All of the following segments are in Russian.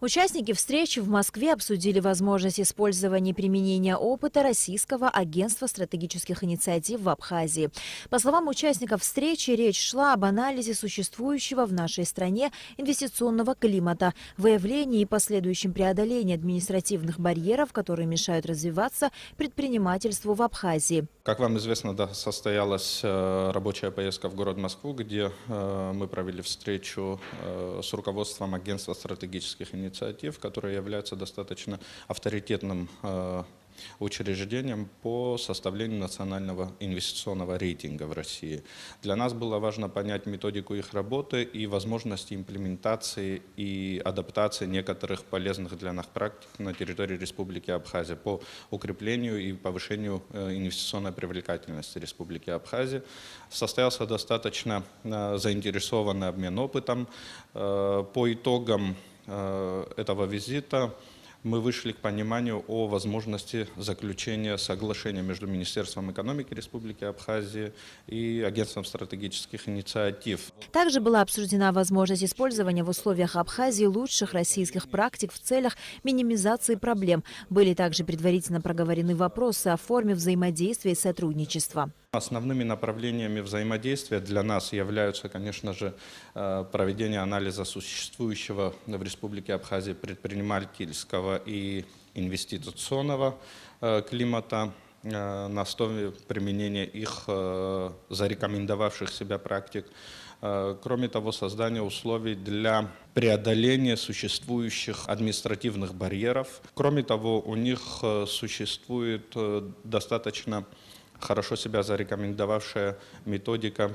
Участники встречи в Москве обсудили возможность использования и применения опыта Российского агентства стратегических инициатив в Абхазии. По словам участников встречи, речь шла об анализе существующего в нашей стране инвестиционного климата, выявлении и последующем преодолении административных барьеров, которые мешают развиваться предпринимательству в Абхазии. Как вам известно, состоялась рабочая поездка в город Москву, где мы провели встречу с руководством агентства стратегических инициатив, которое является достаточно авторитетным учреждением по составлению национального инвестиционного рейтинга в России. Для нас было важно понять методику их работы и возможности имплементации и адаптации некоторых полезных для нас практик на территории Республики Абхазия по укреплению и повышению инвестиционной привлекательности Республики Абхазия. Состоялся достаточно заинтересованный обмен опытом. По итогам этого визита мы вышли к пониманию о возможности заключения соглашения между Министерством экономики Республики Абхазия и Агентством стратегических инициатив. Также была обсуждена возможность использования в условиях Абхазии лучших российских практик в целях минимизации проблем. Были также предварительно проговорены вопросы о форме взаимодействия и сотрудничества. Основными направлениями взаимодействия для нас являются, конечно же, проведение анализа существующего в Республике Абхазия предпринимательского и инвестиционного климата на основе применения их зарекомендовавших себя практик. Кроме того, создание условий для преодоления существующих административных барьеров. Кроме того, у них существует достаточно хорошо себя зарекомендовавшая методика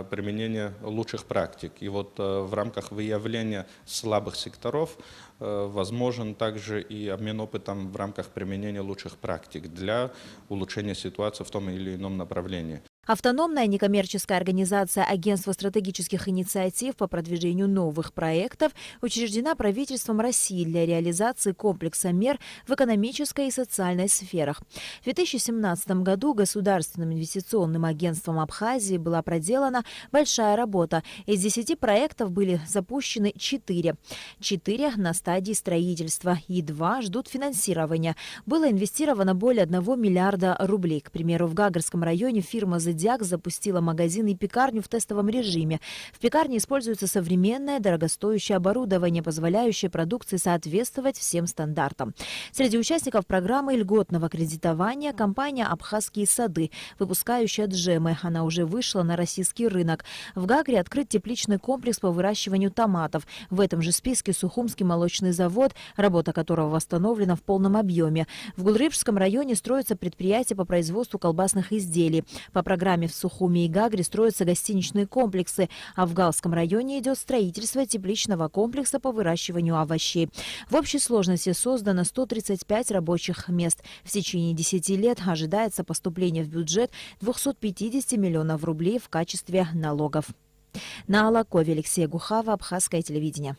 применения лучших практик. И вот в рамках выявления слабых секторов возможен также и обмен опытом в рамках применения лучших практик для улучшения ситуации в том или ином направлении. Автономная некоммерческая организация Агентства стратегических инициатив по продвижению новых проектов учреждена правительством России для реализации комплекса мер в экономической и социальной сферах. В 2017 году Государственным инвестиционным агентством Абхазии была проделана большая работа. Из 10 проектов были запущены 4. 4 на стадии строительства и 2 ждут финансирования. Было инвестировано более 1 миллиарда рублей. К примеру, в Гагарском районе фирма «Зодиак» запустила магазин и пекарню в тестовом режиме. В пекарне используется современное, дорогостоящее оборудование, позволяющее продукции соответствовать всем стандартам. Среди участников программы льготного кредитования компания «Абхазские сады», выпускающая джемы. Она уже вышла на российский рынок. В Гагре открыт тепличный комплекс по выращиванию томатов. В этом же списке Сухумский молочный завод, работа которого восстановлена в полном объеме. В Гулрыбском районе строится предприятие по производству колбасных изделий. По программе в Сухуми и Гагре строятся гостиничные комплексы, а в Галском районе идет строительство тепличного комплекса по выращиванию овощей. В общей сложности создано 135 рабочих мест. В течение 10 лет ожидается поступление в бюджет 250 миллионов рублей в качестве налогов. На Алакове Алексея Гухава, Абхазское телевидение.